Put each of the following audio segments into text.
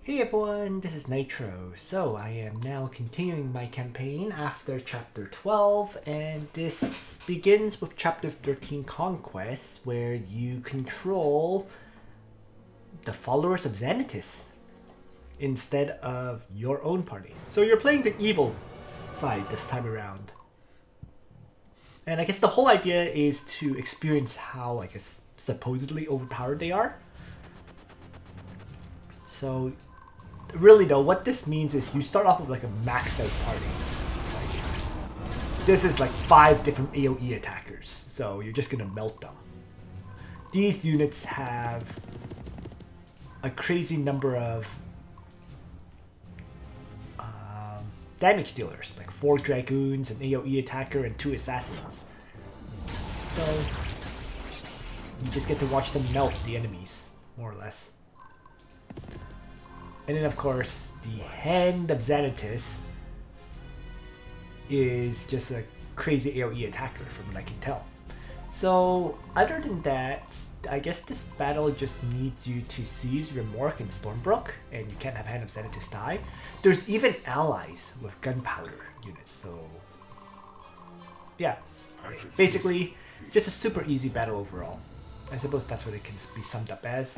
Hey everyone, this is Nitro. So I am now continuing my campaign after chapter 12, and this begins with chapter 13 Conquest, where you control the followers of Xanatus instead of your own party. So you're playing the evil side this time around. And I guess the whole idea is to experience how, I guess, supposedly overpowered they are. So really though, what this means is you start off with like a maxed out party. Like, this is like 5 different AoE attackers, so you're just gonna melt them. These units have a crazy number of damage dealers, like 4 dragoons, an AoE attacker, and 2 assassins. So you just get to watch them melt the enemies, more or less. And then of course, the Hand of Xanatus is just a crazy AoE attacker from what I can tell. So other than that, I guess this battle just needs you to seize Remork and Stormbrook, and you can't have Hand of Xanatus die. There's even allies with gunpowder units, so yeah. Basically, just a super easy battle overall. I suppose that's what it can be summed up as.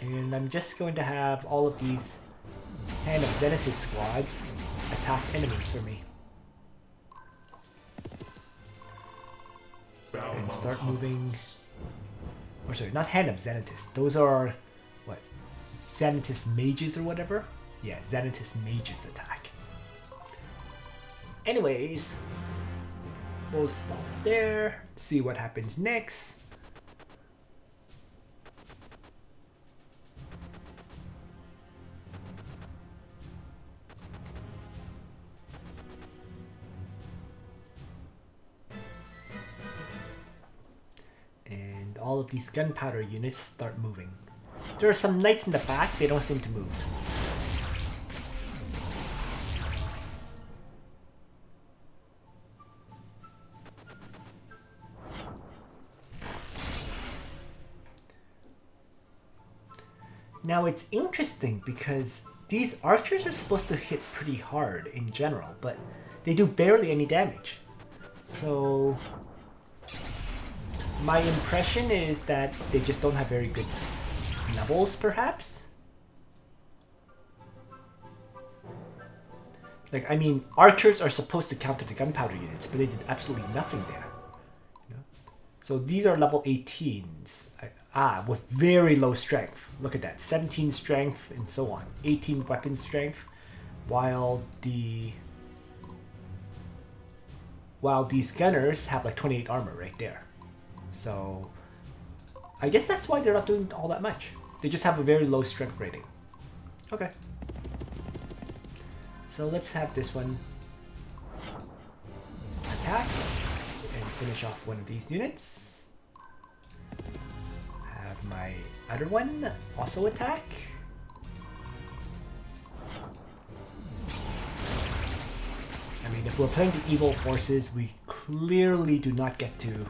And I'm just going to have all of these Hand of Xanatus squads attack enemies for me. And start moving... Or sorry, not Hand of Xanatus. Those are... what? Xanatus mages or whatever? Yeah, Xanatus mages attack. Anyways, we'll stop there, see what happens next. All of these gunpowder units start moving. There are some knights in the back, they don't seem to move. Now it's interesting because these archers are supposed to hit pretty hard in general, but they do barely any damage. So my impression is that they just don't have very good levels, perhaps? Like, I mean, archers are supposed to counter the gunpowder units, but they did absolutely nothing there. You know? So these are level 18s. With very low strength. Look at that. 17 strength and so on. 18 weapon strength. While these gunners have like 28 armor right there. So I guess that's why they're not doing all that much. They just have a very low strength rating. Okay. So let's have this one attack and finish off one of these units. Have my other one also attack. I mean, if we're playing the evil forces, we clearly do not get to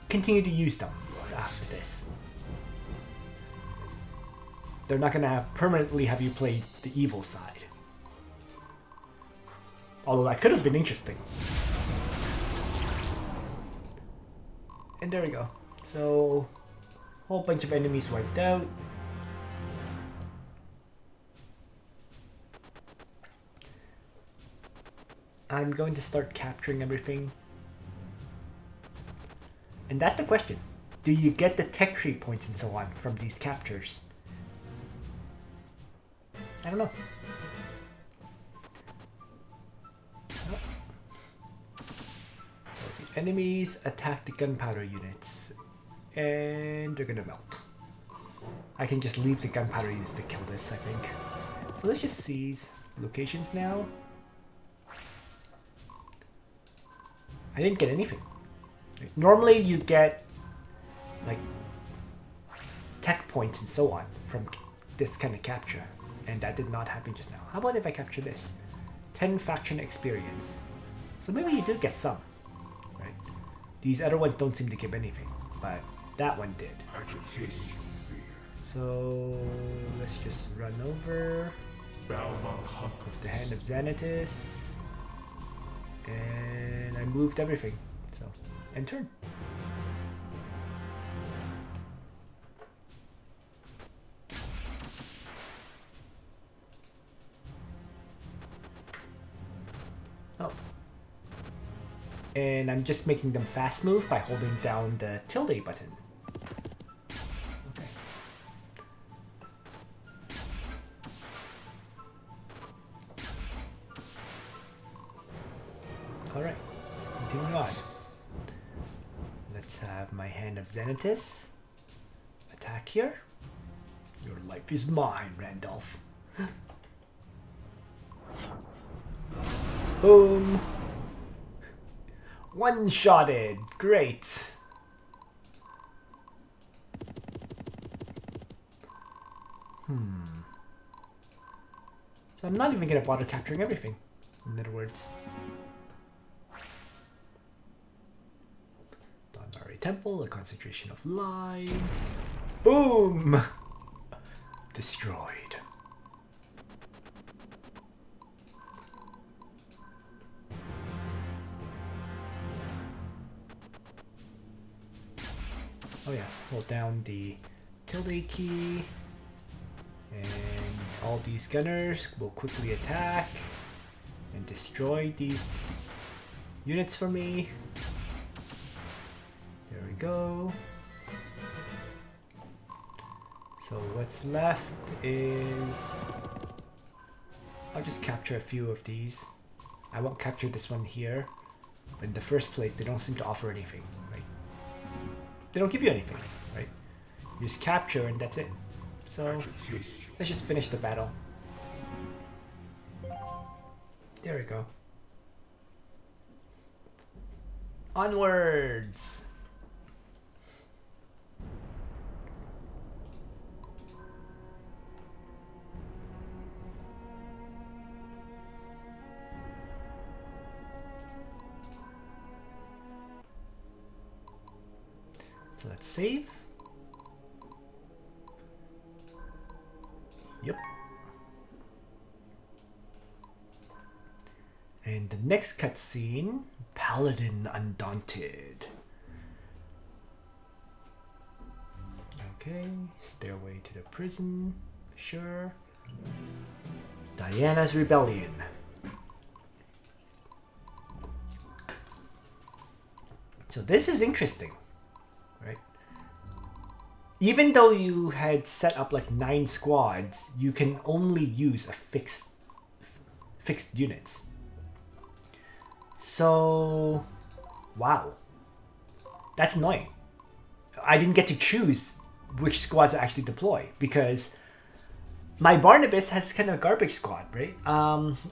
continue to use them after this. They're not going to permanently have you play the evil side. Although that could have been interesting. And there we go. So, whole bunch of enemies wiped out. I'm going to start capturing everything. And that's the question. Do you get the tech tree points and so on from these captures? I don't know. So the enemies attack the gunpowder units. And they're gonna melt. I can just leave the gunpowder units to kill this, I think. So let's just seize locations now. I didn't get anything. Normally you get like tech points and so on from this kind of capture, and that did not happen just now. How about if I capture this? 10 faction experience. So maybe you do get some, right? These other ones don't seem to give anything, but that one did. So let's just run over with the Hand of Xanatus, and I moved everything. So end turn. Oh. And I'm just making them fast move by holding down the tilde button. Okay. Alright, continuing on. Let's have my Hand of Xanatus attack here. Your life is mine, Randolph. Boom! One-shotted! Great! So I'm not even gonna bother capturing everything, in other words. Donbari Temple, a concentration of lies. Boom! Destroyed. Oh yeah, hold down the tilde key, and all these gunners will quickly attack and destroy these units for me. There we go. So what's left is... I'll just capture a few of these. I won't capture this one here. But in the first place, they don't seem to offer anything. Right? They don't give you anything, right? You just capture and that's it. So let's just finish the battle. There we go. Onwards! So let's save. Yep. And the next cutscene, Paladin Undaunted. Okay, stairway to the prison, sure. Diana's Rebellion. So this is interesting, right? Even though you had set up like 9 squads, you can only use a fixed units. So, wow, that's annoying. I didn't get to choose which squads to actually deploy because my Barnabas has kind of a garbage squad, right?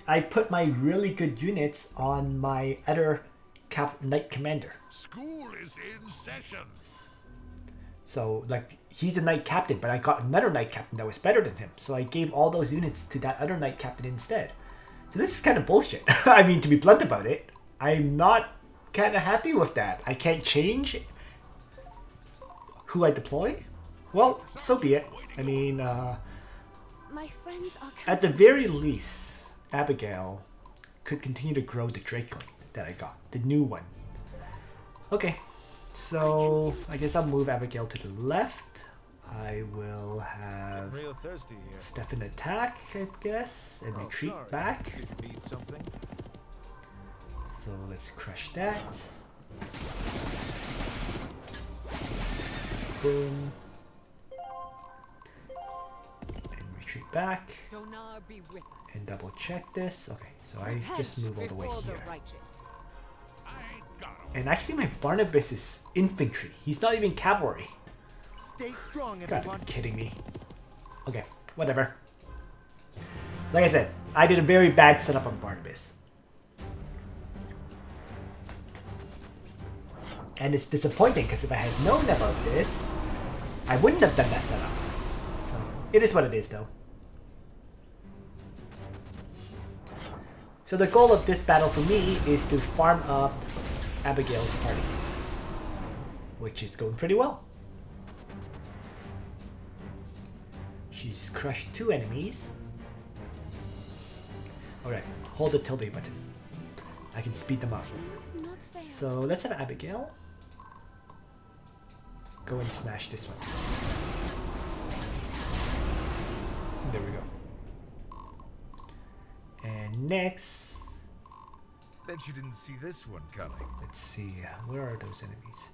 I put my really good units on my other knight commander. School is in session. So, like, he's a knight captain, but I got another knight captain that was better than him. So I gave all those units to that other knight captain instead. So this is kind of bullshit. I mean, to be blunt about it, I'm not kind of happy with that. I can't change who I deploy. Well, so be it. I mean, My friends are at the very least, Abigail could continue to grow the Drakeling that I got, the new one. Okay, so I guess I'll move Abigail to the left. I will have Real thirsty here. Stefan attack, I guess, and retreat back. Did you need something? So let's crush that. Boom. And retreat back. Donar be with us. And double check this. Okay, so I just move all the way Before here. righteous. I got him. And actually my Barnabas is infantry. He's not even cavalry. Stay strong, Gotta everyone. be kidding me. Okay, whatever. Like I said, I did a very bad setup on Barnabas. And it's disappointing because if I had known about this, I wouldn't have done that setup. So, it is what it is though. So the goal of this battle for me is to farm up Abigail's party. Which is going pretty well. She's crushed 2 enemies. Alright, hold the tilde button. I can speed them up. You must not fail. So let's have Abigail go and smash this one. There we go. And next, Bet you didn't see this one coming. let's see, where are those enemies?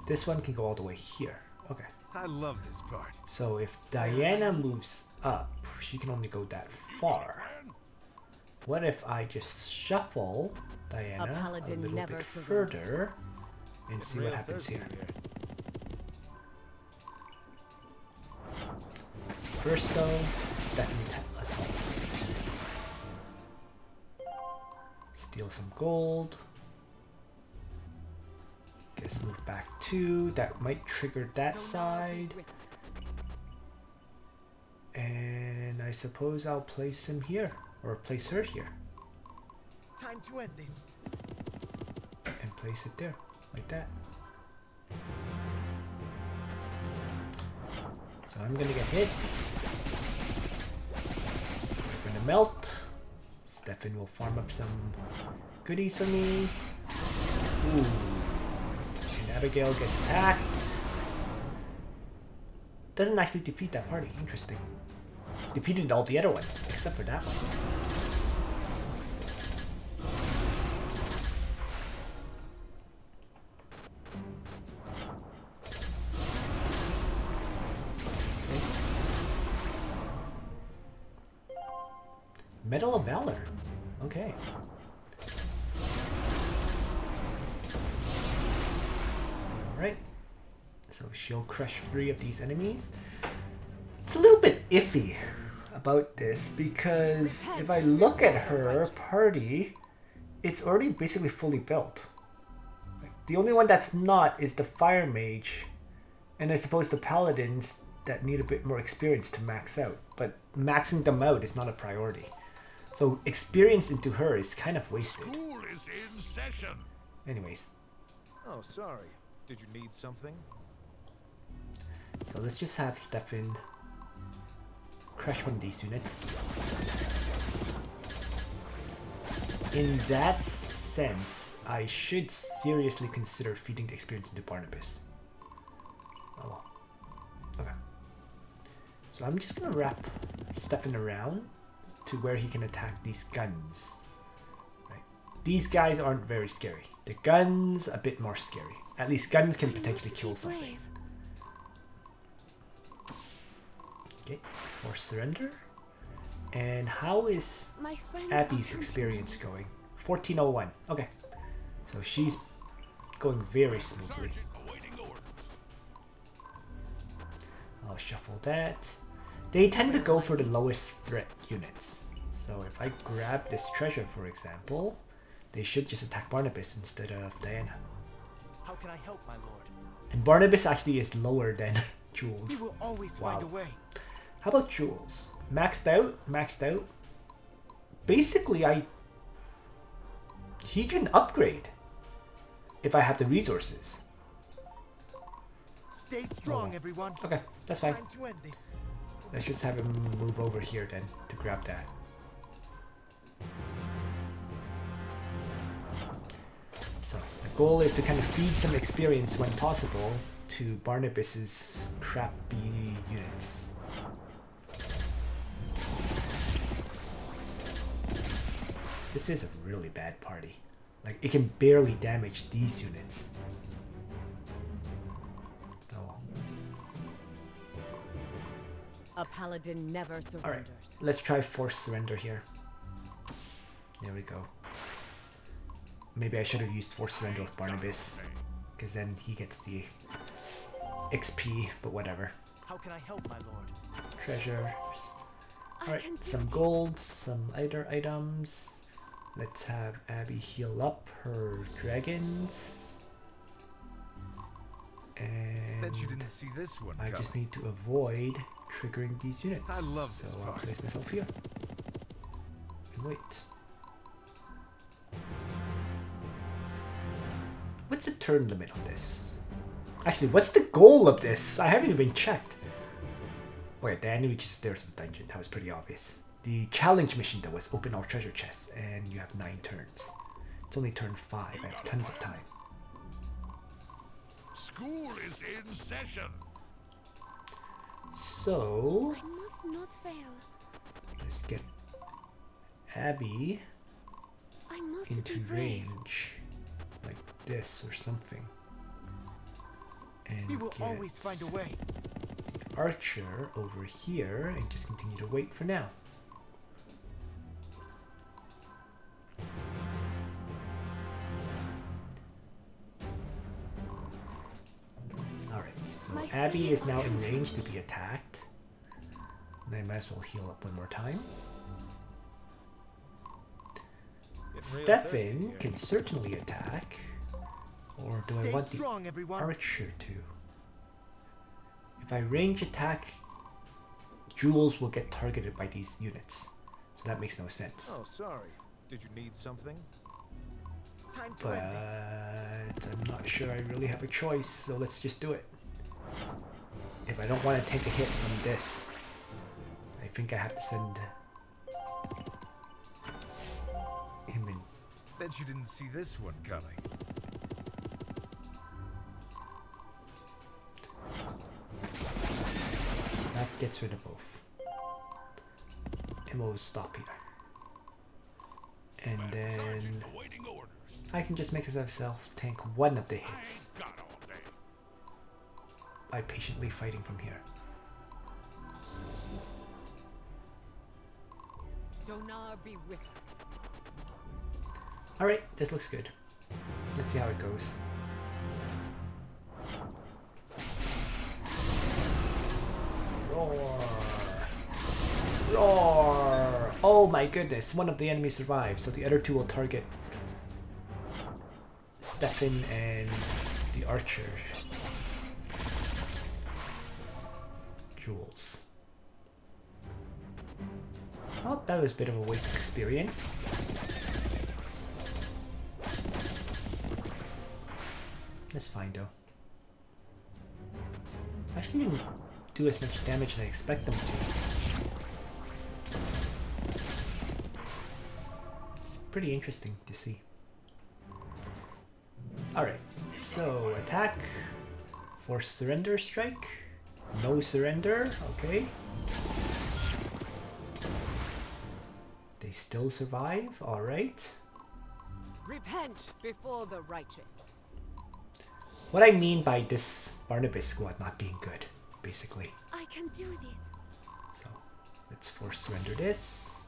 This one can go all the way here. Okay. I love this part. So if Diana moves up, she can only go that far. What if I just shuffle Diana a paladin little never bit surrenders. further and see what Real happens thirsty here. First though, Stephanie assault. Steal some gold. Guess move back 2. That might trigger that side. Be with us. And I suppose I'll place him here. Or place her here. Time to end this. And place it there. Like that. So I'm gonna get hits. We're gonna melt. Stefan will farm up some goodies for me. Ooh. And Abigail gets attacked. Doesn't actually defeat that party. Interesting. Defeated all the other ones, except for that one. Medal of Valor. Okay. Alright. So she'll crush 3 of these enemies. It's a little bit iffy about this because if I look at her party, it's already basically fully built. The only one that's not is the Fire Mage, and I suppose the Paladins that need a bit more experience to max out. But maxing them out is not a priority. So experience into her is kind of wasted. School is in session. Anyways, Oh, sorry. Did you need something? so let's just have Stefan crush one of these units. In that sense, I should seriously consider feeding the experience into Barnabas. Oh well. Okay. So I'm just gonna wrap Stefan around to where he can attack these guns. Right. These guys aren't very scary. The guns a bit more scary. At least guns can potentially kill something. Okay, force surrender. And how is My friends Abby's are experience going? 1401. Okay. So she's going very smoothly. Sergeant awaiting orders. I'll shuffle that. They tend to go for the lowest threat units. So if I grab this treasure, for example, they should just attack Barnabas instead of Diana. How can I help, my lord? And Barnabas actually is lower than He Jules. will always Wow. find a way. How about Jules? Maxed out? Maxed out? Basically, he can upgrade if I have the resources. Stay strong, Oh. everyone. Okay, that's fine. Time to end this. Let's just have him move over here then to grab that. So the goal is to kind of feed some experience when possible to Barnabas's crappy units. This is a really bad party. Like, it can barely damage these units. Oh. A paladin never Alright, surrenders. let's try force surrender here. There we go. Maybe I should have used force surrender with Barnabas, because then he gets the XP, but whatever. How can I help, my lord? Treasures. I can Alright, do some this. gold, some other items. Let's have Abby heal up her dragons. And Bet you didn't see this one I coming. just need to avoid triggering these units. I love this So I'll part. place myself here. And wait. What's the turn limit on this? Actually, what's the goal of this? I haven't even checked. Wait, the enemy just stairs of the dungeon. That was pretty obvious. The challenge mission though was open all treasure chests, and you have 9 turns. It's only turn 5. I have tons of time. School is in session. So I must not fail. let's get Abby I must into be brave. range, like this or something. And We will get always find a way. the archer over here and just continue to wait for now. Alright, so My Abby friends is now are in counting range on to me. be attacked. And I might as well heal up one more time. Getting real thirsty Stefan here. can certainly attack. Or do I Stay want the strong, everyone. archer to? If I range attack, jewels will get targeted by these units. So that makes no sense. Oh, sorry. Did you need something? Time to But end this. I'm not sure I really have a choice, so let's just do it. If I don't want to take a hit from this, I think I have to send him in. Bet you didn't see this one coming. That gets rid of both. And we'll stop here. And then Sergeant awaiting orders. I can just make myself tank one of the hits I ain't got all day. by patiently fighting from here. Donar be with us. Alright, this looks good. Let's see how it goes. Roar! Roar! Oh my goodness, one of the enemies survived, so the other two will target Stefan and the archer. Jewels. Oh, that was a bit of a waste of experience. That's fine though. Actually didn't do as much damage as I expect them to. It's pretty interesting to see. Alright, so attack, force surrender strike, no surrender, okay. They still survive, alright. Repent before the righteous. What I mean by this Barnabas squad not being good, basically. I can do this. So let's force surrender this.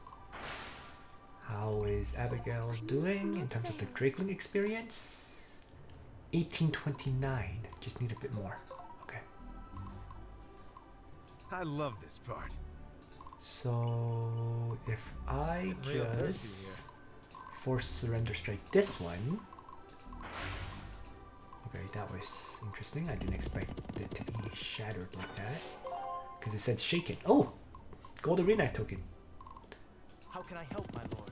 How is Abigail doing in terms of the Drakeling experience? 1829. Just need a bit more. Okay. I love this part. So if I Getting real thirsty just here. force surrender strike this one. Okay, that was interesting. I didn't expect it to be shattered like that. Because it said shaken. Oh! Gold arena token. How can I help, my lord?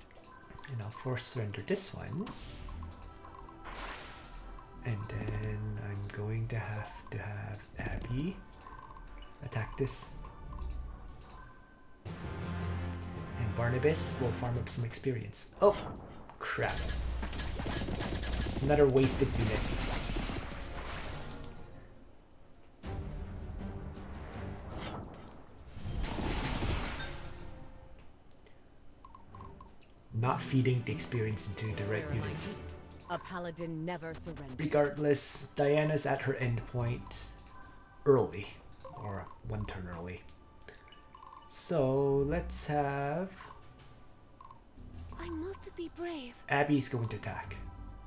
And I'll force surrender this one. And then I'm going to have Abby attack this. And Barnabas will farm up some experience. Oh, crap. Another wasted unit. Not feeding the experience into the right Where am I? units. A paladin never surrenders. Regardless, Diana's at her end point early, or one turn early. So let's have I must be brave. Abby's going to attack,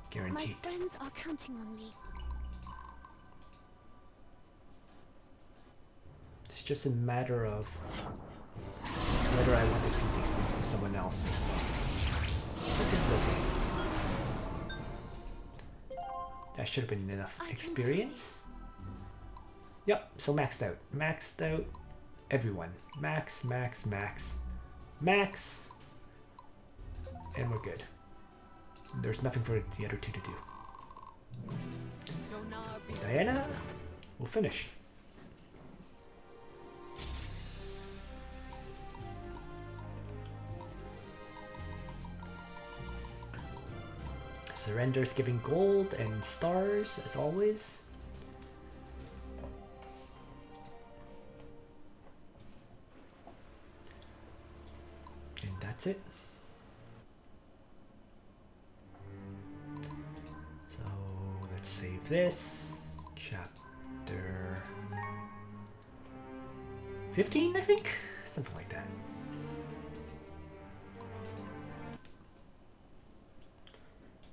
My guaranteed. friends are counting on me. It's just a matter of whether I want to feed the experience to someone else as well. But this is okay. That should have been enough I can do experience. Yep, so maxed out. Maxed out everyone. Max, max, max, max. And we're good. There's nothing for the other two to do. Donar be Diana will finish. Surrender is giving gold and stars, as always. And that's it. So let's save this. Chapter 15, I think? Something like that.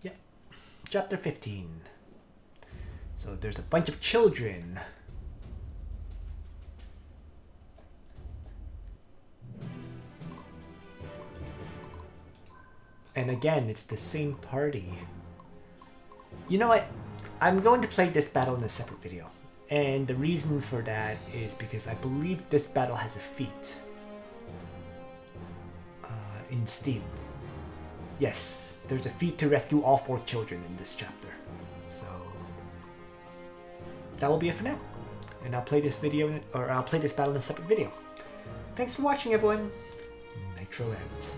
Yeah. Chapter 15. So there's a bunch of children. And again, it's the same party. You know what? I'm going to play this battle in a separate video. And the reason for that is because I believe this battle has a feat. In Steam. Yes, there's a feat to rescue all 4 children in this chapter. So that will be it for now. And I'll play this video, or I'll play this battle in a separate video. Thanks for watching, everyone. Nitro ends.